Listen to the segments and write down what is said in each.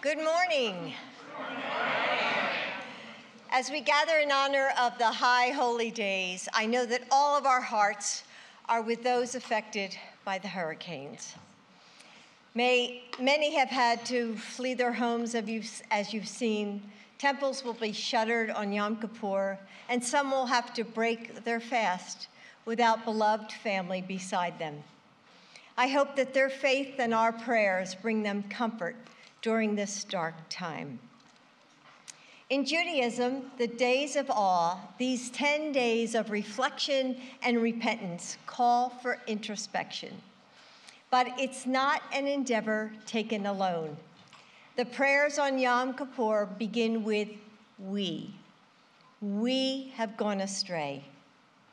Good morning. As we gather in honor of the high holy days, I know that all of our hearts are with those affected by the hurricanes. Many have had to flee their homes, as you've seen. Temples will be shuttered on Yom Kippur, and some will have to break their fast without beloved family beside them. I hope that their faith and our prayers bring them comfort during this dark time. In Judaism, the days of awe, these 10 days of reflection and repentance, call for introspection. But it's not an endeavor taken alone. The prayers on Yom Kippur begin with we. We have gone astray.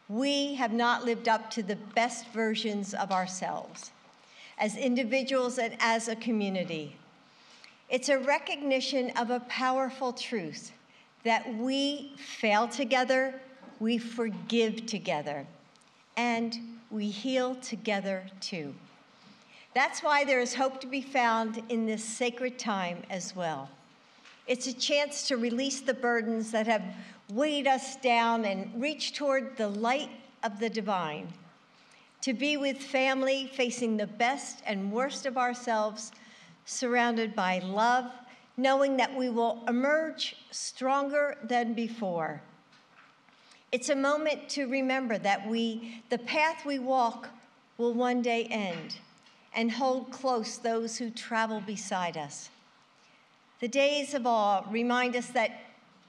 We have not lived up to the best versions of ourselves, as individuals and as a community. It's a recognition of a powerful truth that we fail together, we forgive together, and we heal together too. That's why there is hope to be found in this sacred time as well. It's a chance to release the burdens that have weighed us down and reach toward the light of the divine, to be with family facing the best and worst of ourselves, surrounded by love, knowing that we will emerge stronger than before. It's a moment to remember that the path we walk will one day end, and hold close those who travel beside us. The days of awe remind us that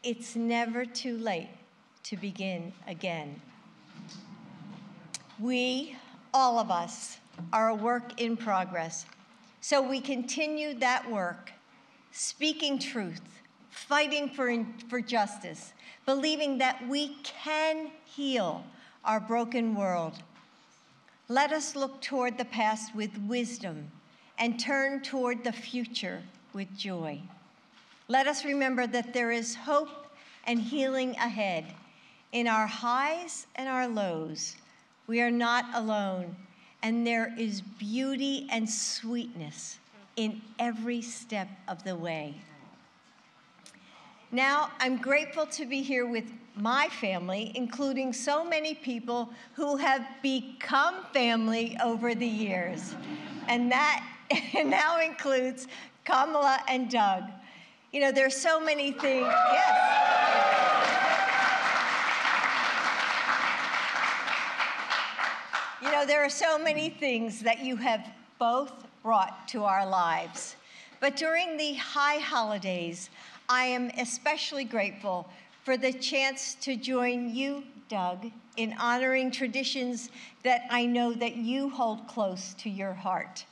it's never too late to begin again. We, all of us, are a work in progress. So we continue that work, speaking truth, fighting for justice, believing that we can heal our broken world. Let us look toward the past with wisdom and turn toward the future with joy. Let us remember that there is hope and healing ahead. In our highs and our lows, we are not alone. And there is beauty and sweetness in every step of the way. Now, I'm grateful to be here with my family, including so many people who have become family over the years. And that now includes Kamala and Doug. You know, there's so many things. Yes. You know, there are so many things that you have both brought to our lives. But during the high holidays, I am especially grateful for the chance to join you, Doug, in honoring traditions that I know that you hold close to your heart.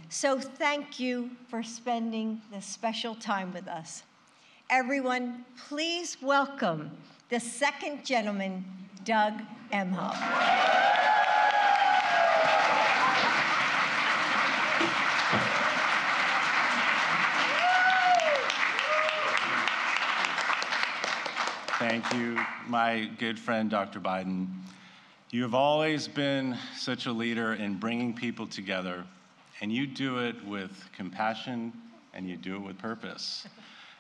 So thank you for spending this special time with us. Everyone, please welcome the second gentleman, Doug Emhoff. Thank you, my good friend, Dr. Biden. You have always been such a leader in bringing people together, and you do it with compassion, and you do it with purpose.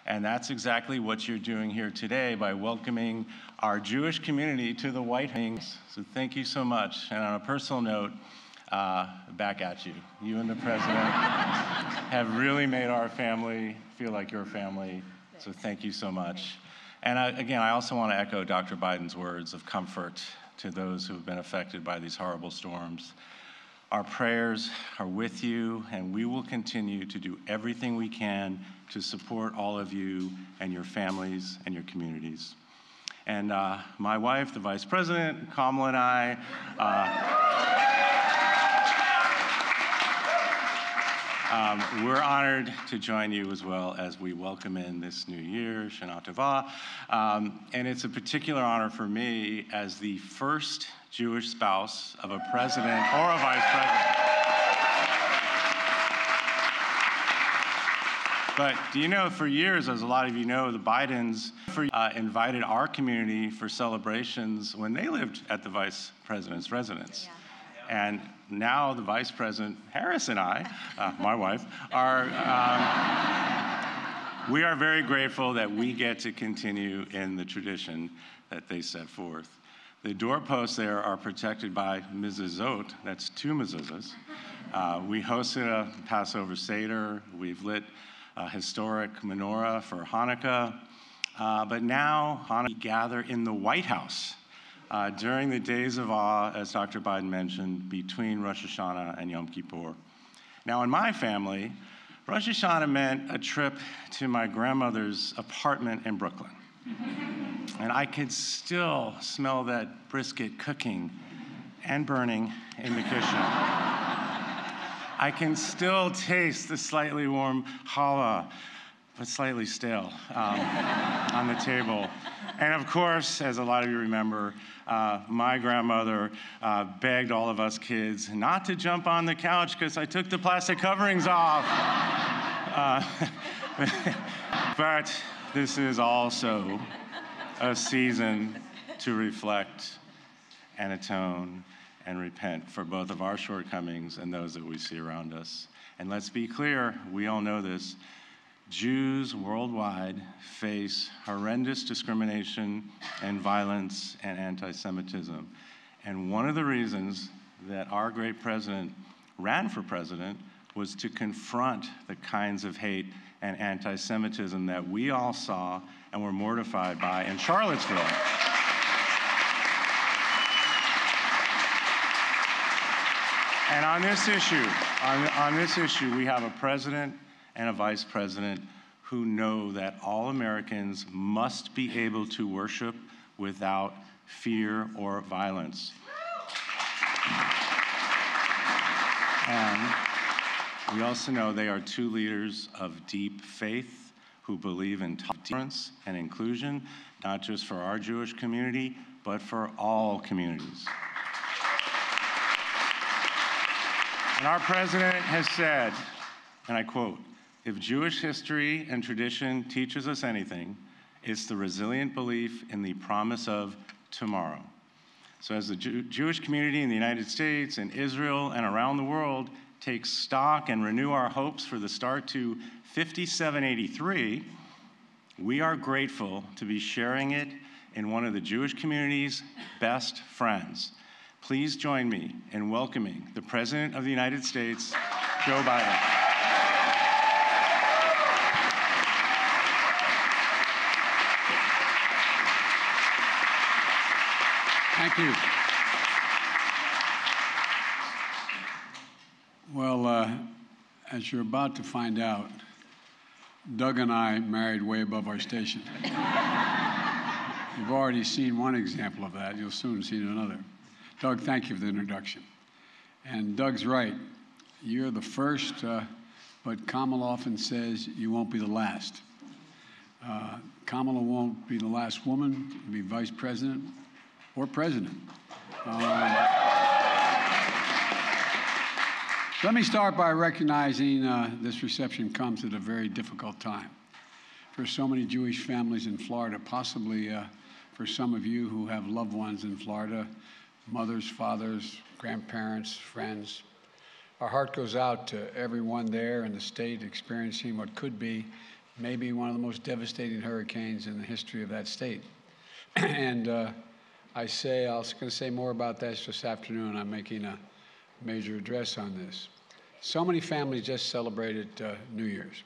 And that's exactly what you're doing here today by welcoming our Jewish community to the White House. So thank you so much. And on a personal note, back at you. You and the president have really made our family feel like your family, so thank you so much. And again, I also want to echo Dr. Biden's words of comfort to those who have been affected by these horrible storms. Our prayers are with you, and we will continue to do everything we can to support all of you and your families and your communities. And my wife, the Vice President, Kamala, and I, we're honored to join you as well as we welcome in this new year, Shana Tova. And it's a particular honor for me as the first Jewish spouse of a president or a vice president. But do you know, for years, as a lot of you know, the Bidens invited our community for celebrations when they lived at the vice president's residence. Yeah. And now the Vice President Harris and I, my wife, are we are very grateful that we get to continue in the tradition that they set forth. The doorposts there are protected by mezuzot, that's 2 mezuzahs. We hosted a Passover Seder. We've lit a historic menorah for Hanukkah. But now, we gather in the White House during the days of awe, as Dr. Biden mentioned, between Rosh Hashanah and Yom Kippur. Now, in my family, Rosh Hashanah meant a trip to my grandmother's apartment in Brooklyn. And I could still smell that brisket cooking and burning in the kitchen. I can still taste the slightly warm challah, but slightly stale, on the table. And of course, as a lot of you remember, my grandmother begged all of us kids not to jump on the couch because I took the plastic coverings off. But this is also a season to reflect and atone and repent for both of our shortcomings and those that we see around us. And let's be clear, we all know this, Jews worldwide face horrendous discrimination and violence and anti-Semitism. And one of the reasons that our great president ran for president was to confront the kinds of hate and anti-Semitism that we all saw and were mortified by in Charlottesville. And on this issue, we have a president and a vice president who know that all Americans must be able to worship without fear or violence. And we also know they are 2 leaders of deep faith who believe in tolerance and inclusion, not just for our Jewish community, but for all communities. And our president has said, and I quote, "If Jewish history and tradition teaches us anything, it's the resilient belief in the promise of tomorrow." So as the Jewish community in the United States and Israel and around the world take stock and renew our hopes for the start to 5783, we are grateful to be sharing it in one of the Jewish community's best friends. Please join me in welcoming the President of the United States, Joe Biden. Thank you. Well, as you're about to find out, Doug and I married way above our station. You've already seen one example of that. You'll soon see another. Doug, thank you for the introduction. And Doug's right. You're the first, but Kamala often says you won't be the last. Kamala won't be the last woman to be vice president or president. Let me start by recognizing this reception comes at a very difficult time for so many Jewish families in Florida, possibly for some of you who have loved ones in Florida, mothers, fathers, grandparents, friends. Our heart goes out to everyone there in the state experiencing what could be maybe one of the most devastating hurricanes in the history of that state. And I was going to say more about this afternoon. I'm making a major address on this. So many families just celebrated New Year's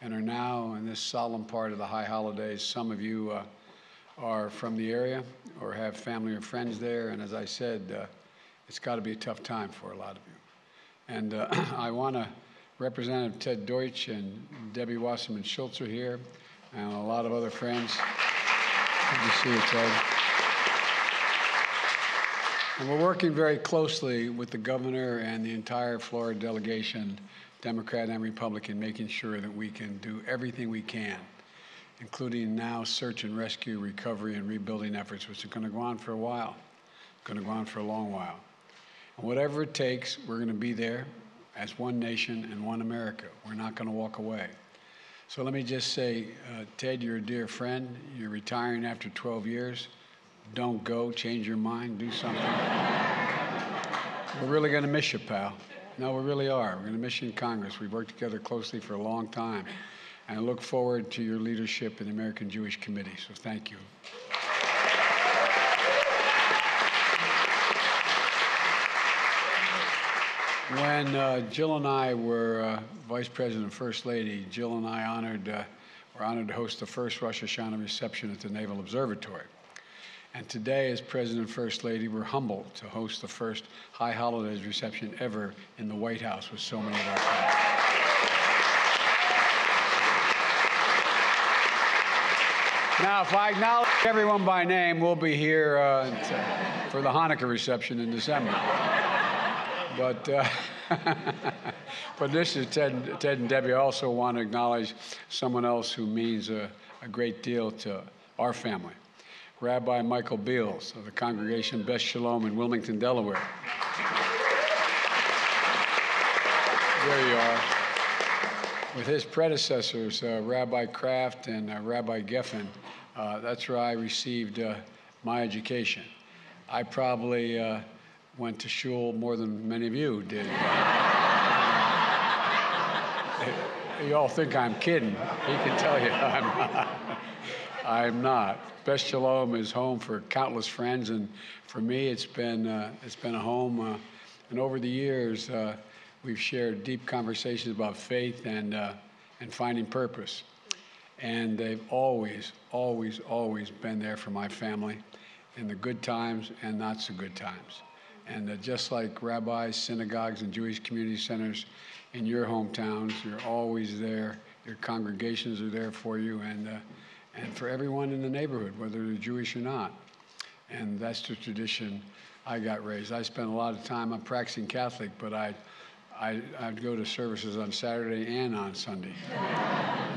and are now in this solemn part of the high holidays. Some of you are from the area or have family or friends there, and as I said, it's got to be a tough time for a lot of you. And I want to, Representative Ted Deutsch and Debbie Wasserman Schultz are here, and a lot of other friends. Good to see you, Ted. And we're working very closely with the governor and the entire Florida delegation, Democrat and Republican, making sure that we can do everything we can, including now search and rescue, recovery, and rebuilding efforts, which are going to go on for a while, going to go on for a long while. And whatever it takes, we're going to be there as one nation and one America. We're not going to walk away. So let me just say, Ted, you're a dear friend. You're retiring after 12 years. Don't go, change your mind, do something. We're really going to miss you, pal. No, we really are. We're going to miss you in Congress. We've worked together closely for a long time. And I look forward to your leadership in the American Jewish Committee. So thank you. When Jill and I were Vice President and First Lady, Jill and I were honored to host the first Rosh Hashanah reception at the Naval Observatory. And today, as President and First Lady, we're humbled to host the first High Holidays reception ever in the White House with so many of our friends. Now, if I acknowledge everyone by name, we'll be here for the Hanukkah reception in December. But this is Ted and Debbie. I also want to acknowledge someone else who means a great deal to our family. Rabbi Michael Beals of the congregation Beth Shalom in Wilmington, Delaware. There you are. With his predecessors, Rabbi Kraft and Rabbi Geffen, that's where I received my education. I probably went to shul more than many of you did. You all think I'm kidding. He can tell you I'm not. I'm not. Beth Shalom is home for countless friends, and for me, it's been a home. And over the years, we've shared deep conversations about faith and finding purpose. And they've always, always, always been there for my family in the good times and not so good times. And just like rabbis, synagogues, and Jewish community centers in your hometowns, you're always there. Your congregations are there for you, and for everyone in the neighborhood, whether they're Jewish or not. And that's the tradition I got raised. I spent a lot of time, I'm practicing Catholic, but I'd go to services on Saturday and on Sunday.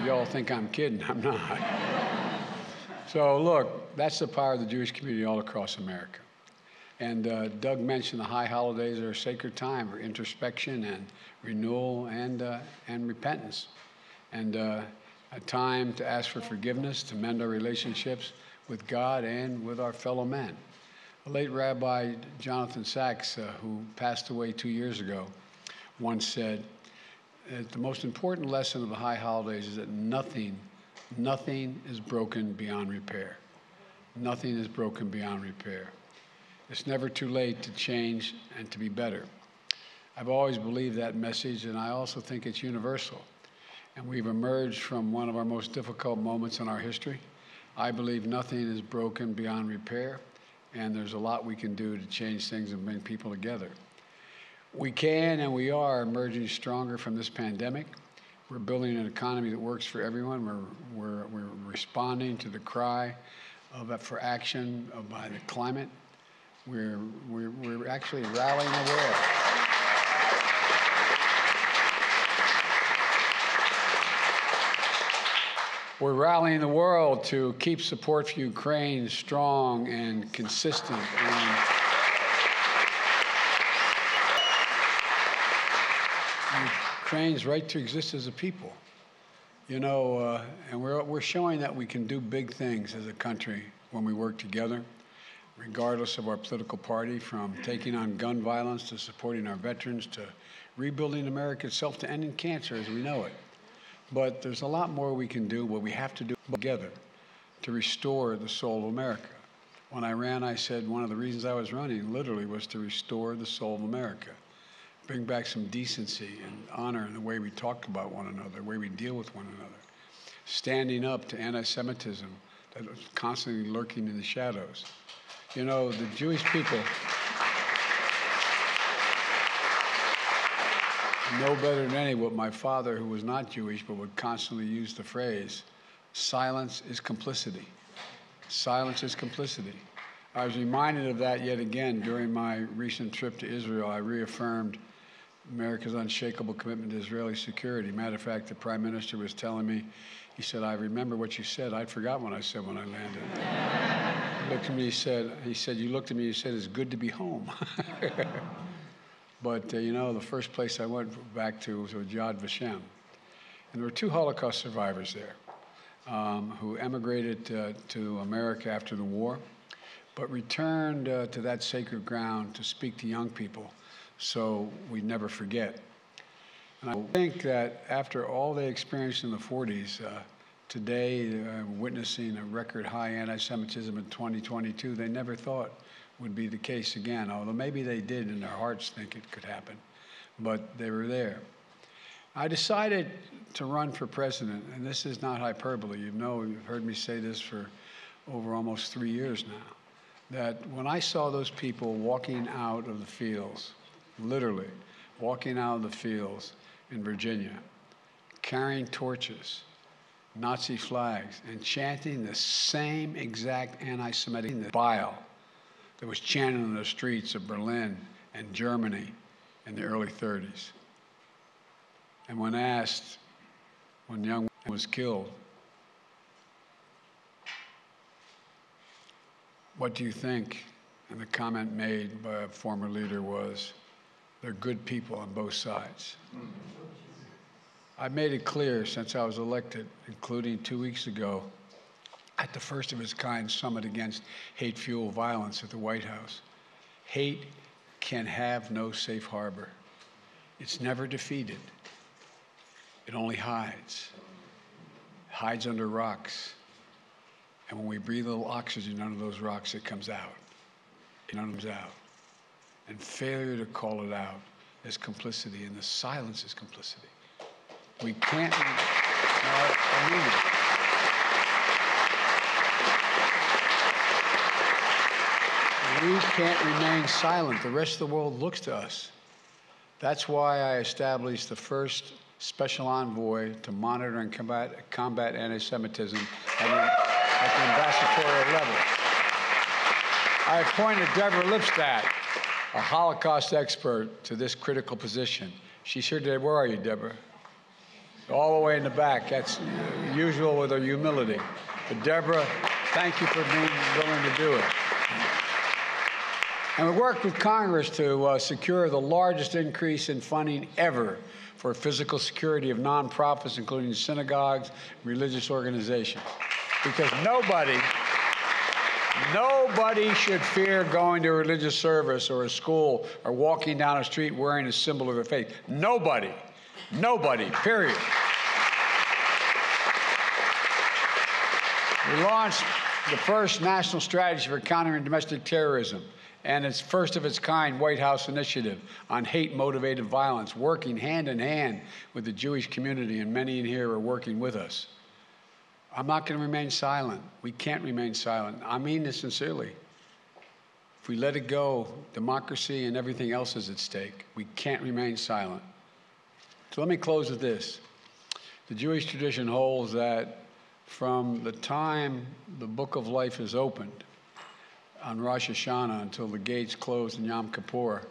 You all think I'm kidding. I'm not. So look, that's the power of the Jewish community all across America. And Doug mentioned the high holidays are a sacred time for introspection and renewal and repentance. And a time to ask for forgiveness, to mend our relationships with God and with our fellow men. The late Rabbi Jonathan Sachs, who passed away 2 years ago, once said that the most important lesson of the high holidays is that nothing is broken beyond repair. Nothing is broken beyond repair. It's never too late to change and to be better. I've always believed that message, and I also think it's universal. And we've emerged from one of our most difficult moments in our history. I believe nothing is broken beyond repair, and there's a lot we can do to change things and bring people together. We can and we are emerging stronger from this pandemic. We're building an economy that works for everyone. We're responding to the cry for action by the climate. We're actually rallying the world. We're rallying the world to keep support for Ukraine strong and consistent. And Ukraine's right to exist as a people. You know, and we're showing that we can do big things as a country when we work together, regardless of our political party, from taking on gun violence to supporting our veterans to rebuilding America itself to ending cancer as we know it. But there's a lot more we can do, but we have to do it together to restore the soul of America. When I ran, I said one of the reasons I was running literally was to restore the soul of America, bring back some decency and honor in the way we talk about one another, the way we deal with one another, standing up to anti-Semitism that was constantly lurking in the shadows. You know, the Jewish people know better than any what my father, who was not Jewish, but would constantly use the phrase, silence is complicity. Silence is complicity. I was reminded of that yet again during my recent trip to Israel. I reaffirmed America's unshakable commitment to Israeli security. Matter of fact, the Prime Minister was telling me, he said, I remember what you said. I'd forgotten what I said when I landed. He looked at me, he said, you looked at me, you said, it's good to be home. But, you know, the first place I went back to was Yad Vashem. And there were 2 Holocaust survivors there who emigrated to America after the war, but returned to that sacred ground to speak to young people so we'd never forget. And I think that after all they experienced in the 40s, today witnessing a record high anti-Semitism in 2022, they never thought would be the case again, although maybe they did in their hearts think it could happen, but they were there. I decided to run for president, and this is not hyperbole. You've heard me say this for over almost 3 years now, that when I saw those people walking out of the fields, literally walking out of the fields in Virginia, carrying torches, Nazi flags, and chanting the same exact anti-Semitic bile that was chanted in the streets of Berlin and Germany in the early 30s. And when asked, when young man was killed, what do you think? And the comment made by a former leader was, they're good people on both sides. I've made it clear since I was elected, including 2 weeks ago, at the first of its kind summit against hate-fueled violence at the White House. Hate can have no safe harbor. It's never defeated. It only hides under rocks. And when we breathe a little oxygen under those rocks, it comes out. It comes out. And failure to call it out is complicity, and the silence is complicity. We can't, I mean it. We can't remain silent. The rest of the world looks to us. That's why I established the first special envoy to monitor and combat anti-Semitism at the ambassadorial level. I appointed Deborah Lipstadt, a Holocaust expert, to this critical position. She's here today. Where are you, Deborah? All the way in the back. That's usual with her humility. But Deborah, thank you for being willing to do it. And we worked with Congress to secure the largest increase in funding ever for physical security of nonprofits, including synagogues, religious organizations. Because nobody should fear going to a religious service or a school or walking down a street wearing a symbol of their faith. Nobody, period. We launched the first national strategy for countering domestic terrorism and its first of its kind White House initiative on hate-motivated violence, working hand in hand with the Jewish community, and many in here are working with us. I'm not going to remain silent. We can't remain silent. I mean this sincerely. If we let it go, democracy and everything else is at stake. We can't remain silent. So let me close with this. The Jewish tradition holds that from the time the Book of Life is opened on Rosh Hashanah until the gates close in Yom Kippur,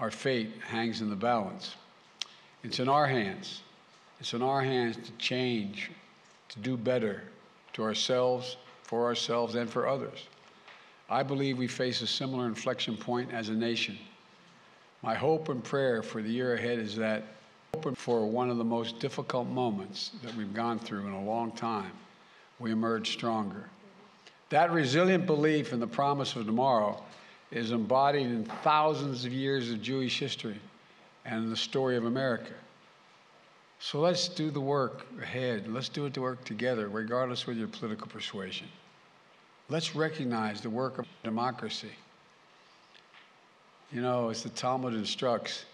our fate hangs in the balance. It's in our hands. It's in our hands to change, to do better to ourselves, and for others. I believe we face a similar inflection point as a nation. My hope and prayer for the year ahead is that for one of the most difficult moments that we've gone through in a long time, we emerge stronger. That resilient belief in the promise of tomorrow is embodied in thousands of years of Jewish history and in the story of America. So let's do the work ahead. Let's do it to work together, regardless of your political persuasion. Let's recognize the work of democracy. You know, as the Talmud instructs,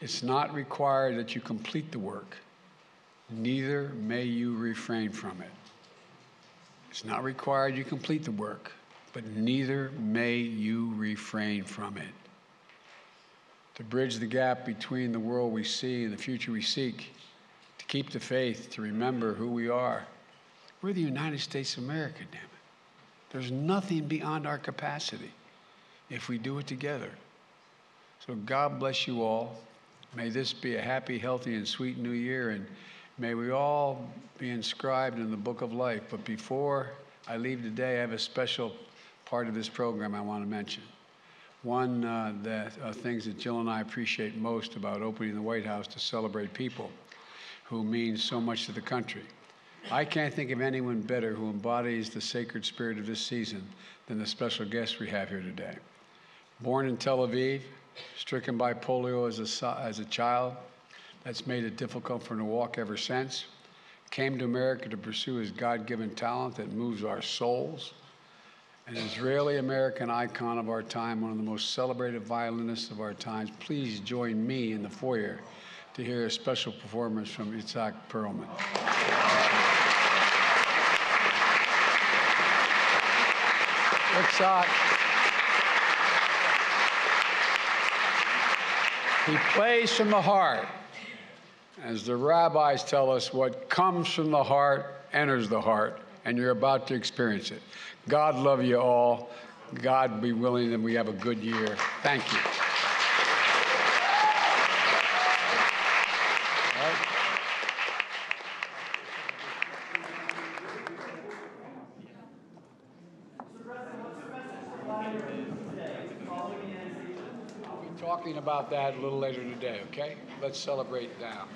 it's not required that you complete the work. Neither may you refrain from it. It's not required you complete the work, but neither may you refrain from it. To bridge the gap between the world we see and the future we seek, to keep the faith, to remember who we are. We're the United States of America, damn it. There's nothing beyond our capacity if we do it together. So God bless you all. May this be a happy, healthy, and sweet new year, and may we all be inscribed in the Book of Life. But before I leave today, I have a special part of this program I want to mention. One of the things that Jill and I appreciate most about opening the White House to celebrate people who mean so much to the country. I can't think of anyone better who embodies the sacred spirit of this season than the special guest we have here today. Born in Tel Aviv, stricken by polio as a child, that's made it difficult for him to walk ever since. Came to America to pursue his God-given talent that moves our souls. An Israeli-American icon of our time, one of the most celebrated violinists of our times. Please join me in the foyer to hear a special performance from Itzhak Perlman. Itzhak, he plays from the heart. As the rabbis tell us, what comes from the heart enters the heart, and you're about to experience it. God love you all. God be willing that we have a good year. Thank you. I'll be talking about that a little later today, okay? Let's celebrate now.